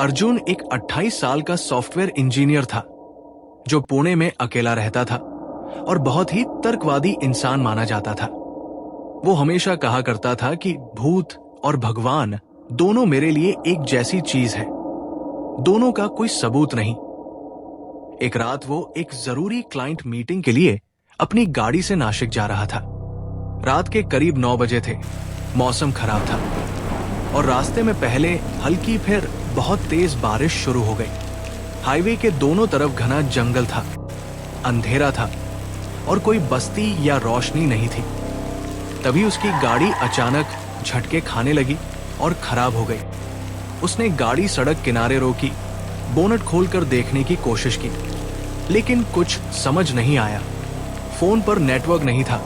अर्जुन एक 28 साल का सॉफ्टवेयर इंजीनियर था जो पुणे में अकेला रहता था और बहुत ही तर्कवादी इंसान माना जाता था। वो हमेशा कहा करता था कि भूत और भगवान दोनों मेरे लिए एक जैसी चीज है, दोनों का कोई सबूत नहीं। एक रात वो एक जरूरी क्लाइंट मीटिंग के लिए अपनी गाड़ी से नासिक जा रहा था। रात के करीब 9 बजे थे। मौसम खराब था और रास्ते में पहले हल्की फिर बहुत तेज बारिश शुरू हो गई। हाईवे के दोनों तरफ घना जंगल था, अंधेरा था और कोई बस्ती या रोशनी नहीं थी। तभी उसकी गाड़ी अचानक झटके खाने लगी और खराब हो गई। उसने गाड़ी सड़क किनारे रोकी, बोनट खोलकर देखने की कोशिश की, लेकिन कुछ समझ नहीं आया। फोन पर नेटवर्क नहीं था।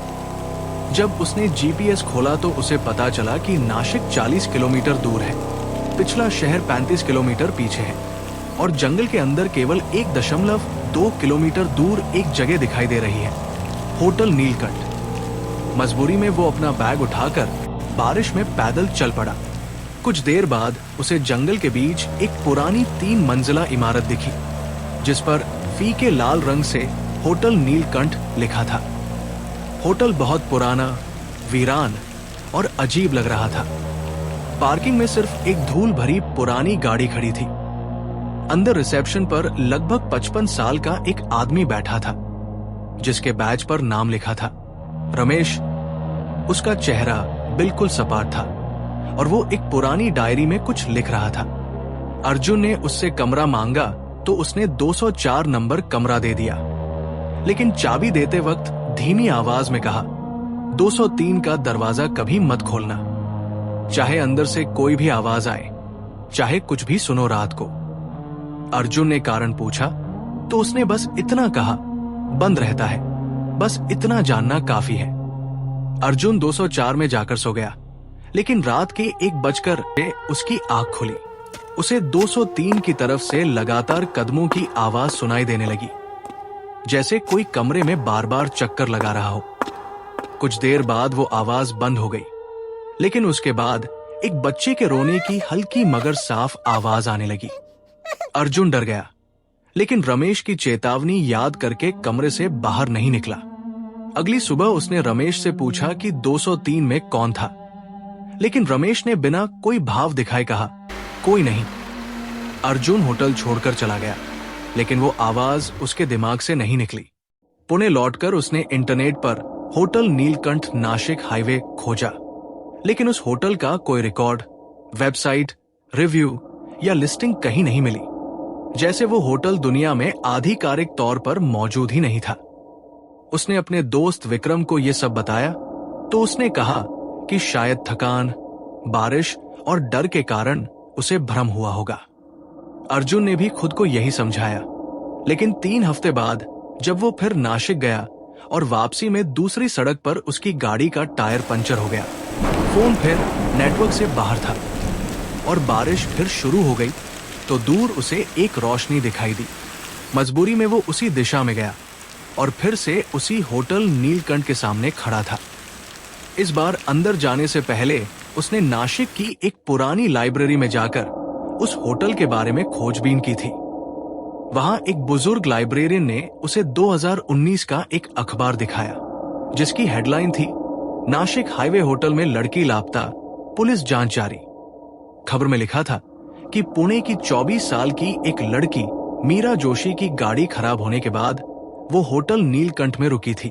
जब उसने जीपीएस खोला तो उसे पता चला कि नासिक 40 किलोमीटर दूर है, पिछला शहर 35 किलोमीटर पीछे है और जंगल के अंदर केवल 1.2 किलोमीटर दूर एक जगह दिखाई दे रही है, होटल नीलकंठ। मजबूरी में वो अपना बैग उठाकर बारिश में पैदल चल पड़ा। कुछ देर बाद उसे जंगल के बीच एक पुरानी 3 मंजिला इमारत दिखी जिस पर फीके लाल रंग से होटल नीलकंठ लिखा था। होटल बहुत पुराना, वीरान और अजीब लग रहा था। पार्किंग में सिर्फ एक धूल भरी पुरानी गाड़ी खड़ी थी। अंदर रिसेप्शन पर लगभग 55 साल का एक आदमी बैठा था जिसके बैज पर नाम लिखा था रमेश। उसका चेहरा बिल्कुल सपाट था और वो एक पुरानी डायरी में कुछ लिख रहा था। अर्जुन ने उससे कमरा मांगा तो उसने 204 नंबर कमरा दे दिया, लेकिन चाबी देते वक्त धीमी आवाज में कहा, 203 का दरवाजा कभी मत खोलना, चाहे अंदर से कोई भी आवाज आए, चाहे कुछ भी सुनो रात को। अर्जुन ने कारण पूछा तो उसने बस इतना कहा, बंद रहता है, बस इतना जानना काफी है। अर्जुन 204 में जाकर सो गया, लेकिन रात के 1 बजकर उसकी आंख खुली। उसे 203 की तरफ से लगातार कदमों की आवाज सुनाई देने लगी, जैसे कोई कमरे में बार बार चक्कर लगा रहा हो। कुछ देर बाद वो आवाज बंद हो गई, लेकिन उसके बाद एक बच्चे के रोने की हल्की मगर साफ आवाज आने लगी। अर्जुन डर गया, लेकिन रमेश की चेतावनी याद करके कमरे से बाहर नहीं निकला। अगली सुबह उसने रमेश से पूछा कि 203 में कौन था, लेकिन रमेश ने बिना कोई भाव दिखाए कहा, कोई नहीं। अर्जुन होटल छोड़कर चला गया, लेकिन वो आवाज उसके दिमाग से नहीं निकली। पुणे लौटकर उसने इंटरनेट पर होटल नीलकंठ नासिक हाईवे खोजा, लेकिन उस होटल का कोई रिकॉर्ड, वेबसाइट, रिव्यू या लिस्टिंग कहीं नहीं मिली, जैसे वो होटल दुनिया में आधिकारिक तौर पर मौजूद ही नहीं था। उसने अपने दोस्त विक्रम को यह सब बताया तो उसने कहा कि शायद थकान, बारिश और डर के कारण उसे भ्रम हुआ होगा। अर्जुन ने भी खुद को यही समझाया, लेकिन 3 हफ्ते बाद जब वो फिर नासिक गया और वापसी में दूसरी सड़क पर उसकी गाड़ी का टायर पंचर हो गया, फोन फिर नेटवर्क से बाहर था और बारिश फिर शुरू हो गई तो दूर उसे एक रोशनी दिखाई दी। मजबूरी में वो उसी दिशा में गया और फिर से उसी होटल नीलकंठ के सामने खड़ा था। इस बार अंदर जाने से पहले उसने नासिक की एक पुरानी लाइब्रेरी में जाकर उस होटल के बारे में खोजबीन की थी। वहां एक बुजुर्ग लाइब्रेरियन ने उसे 2019 का एक अखबार दिखाया जिसकी हेडलाइन थी, नासिक हाईवे होटल में लड़की लापता, पुलिस जांच जारी। खबर में लिखा था कि पुणे की 24 साल की एक लड़की मीरा जोशी की गाड़ी खराब होने के बाद वो होटल नीलकंठ में रुकी थी,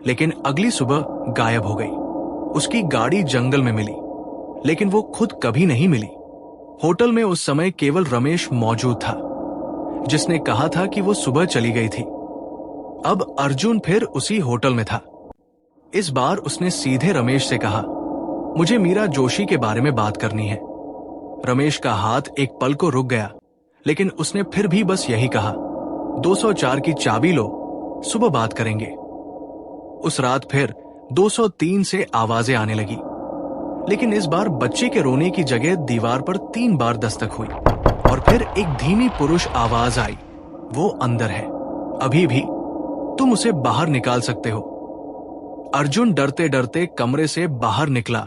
लेकिन अगली सुबह गायब हो गई। उसकी गाड़ी जंगल में मिली, लेकिन वो खुद कभी नहीं मिली। होटल में उस समय केवल रमेश मौजूद था, जिसने कहा था कि वो सुबह चली गई थी। अब अर्जुन फिर उसी होटल में था। इस बार उसने सीधे रमेश से कहा, मुझे मीरा जोशी के बारे में बात करनी है। रमेश का हाथ एक पल को रुक गया, लेकिन उसने फिर भी बस यही कहा, 204 की चाबी लो, सुबह बात करेंगे। उस रात फिर 203 से आवाजें आने लगी, लेकिन इस बार बच्चे के रोने की जगह दीवार पर 3 बार दस्तक हुई और फिर एक धीमी पुरुष आवाज आई, वो अंदर है, अभी भी, तुम उसे बाहर निकाल सकते हो। अर्जुन डरते डरते कमरे से बाहर निकला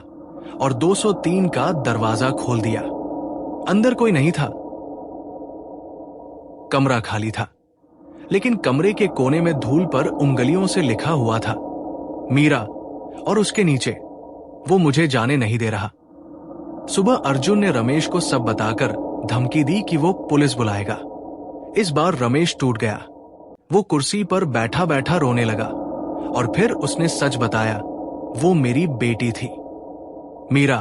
और 203 का दरवाजा खोल दिया। अंदर कोई नहीं था, कमरा खाली था, लेकिन कमरे के कोने में धूल पर उंगलियों से लिखा हुआ था मीरा, और उसके नीचे वो मुझे जाने नहीं दे रहा। सुबह अर्जुन ने रमेश को सब बताकर धमकी दी कि वो पुलिस बुलाएगा। इस बार रमेश टूट गया। वो कुर्सी पर बैठा बैठा रोने लगा और फिर उसने सच बताया, वो मेरी बेटी थी, मीरा।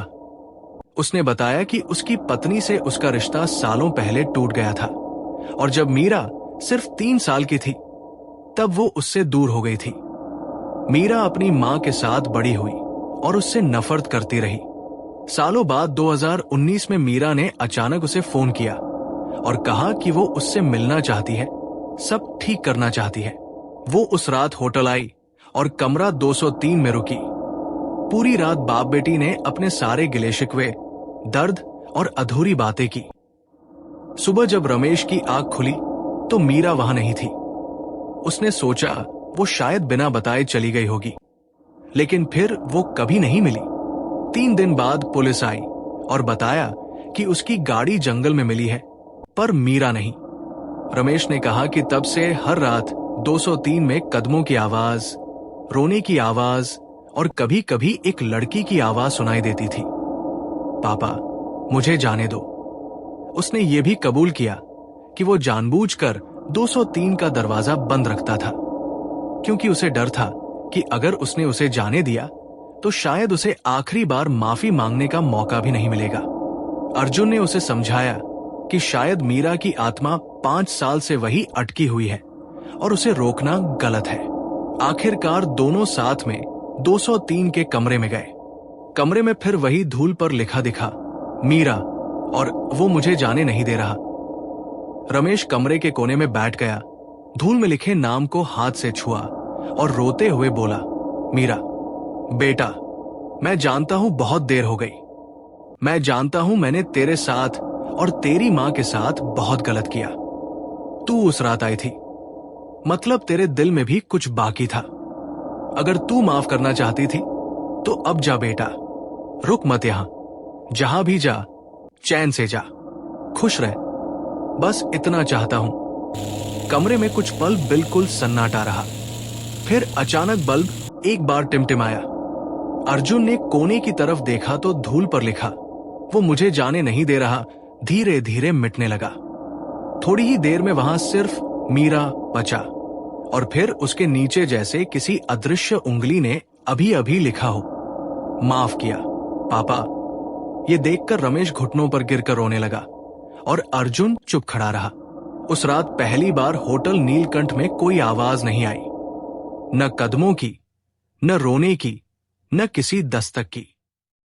उसने बताया कि उसकी पत्नी से उसका रिश्ता सालों पहले टूट गया था और जब मीरा सिर्फ 3 साल की थी तब वो उससे दूर हो गई थी। मीरा अपनी मां के साथ बड़ी हुई और उससे नफरत करती रही। सालों बाद 2019 में मीरा ने अचानक उसे फोन किया और कहा कि वो उससे मिलना चाहती है, सब ठीक करना चाहती है। वो उस रात होटल आई और कमरा 203 में रुकी। पूरी रात बाप बेटी ने अपने सारे गिले शिकवे, दर्द और अधूरी बातें की। सुबह जब रमेश की आंख खुली तो मीरा वहां नहीं थी। उसने सोचा वो शायद बिना बताए चली गई होगी, लेकिन फिर वो कभी नहीं मिली। 3 दिन बाद पुलिस आई और बताया कि उसकी गाड़ी जंगल में मिली है, पर मीरा नहीं। रमेश ने कहा कि तब से हर रात 203 में कदमों की आवाज, रोने की आवाज और कभी कभी एक लड़की की आवाज सुनाई देती थी। पापा, मुझे जाने दो। उसने ये भी कबूल किया कि वो जानबूझकर 203 का दरवाजा बंद रखता था, क्योंकि उसे डर था कि अगर उसने उसे जाने दिया तो शायद उसे आखिरी बार माफी मांगने का मौका भी नहीं मिलेगा। अर्जुन ने उसे समझाया कि शायद मीरा की आत्मा 5 साल से वही अटकी हुई है और उसे रोकना गलत है। आखिरकार दोनों साथ में 203 के कमरे में गए। कमरे में फिर वही धूल पर लिखा दिखा मीरा, और वो मुझे जाने नहीं दे रहा। रमेश कमरे के कोने में बैठ गया, धूल में लिखे नाम को हाथ से छुआ और रोते हुए बोला, मीरा बेटा, मैं जानता हूं बहुत देर हो गई। मैं जानता हूं मैंने तेरे साथ और तेरी मां के साथ बहुत गलत किया। तू उस रात आई थी, मतलब तेरे दिल में भी कुछ बाकी था। अगर तू माफ करना चाहती थी तो अब जा बेटा, रुक मत यहां। जहां भी जा चैन से जा, खुश रह, बस इतना चाहता हूं। कमरे में कुछ पल बिल्कुल सन्नाटा रहा। फिर अचानक बल्ब एक बार टिमटिमाया। अर्जुन ने कोने की तरफ देखा तो धूल पर लिखा, वो मुझे जाने नहीं दे रहा, धीरे धीरे मिटने लगा। थोड़ी ही देर में वहां सिर्फ मीरा बचा और फिर उसके नीचे जैसे किसी अदृश्य उंगली ने अभी अभी लिखा हो, माफ किया पापा। ये देखकर रमेश घुटनों पर गिरकर रोने लगा और अर्जुन चुप खड़ा रहा। उस रात पहली बार होटल नीलकंठ में कोई आवाज नहीं आई, न कदमों की, न रोने की, न किसी दस्तक की।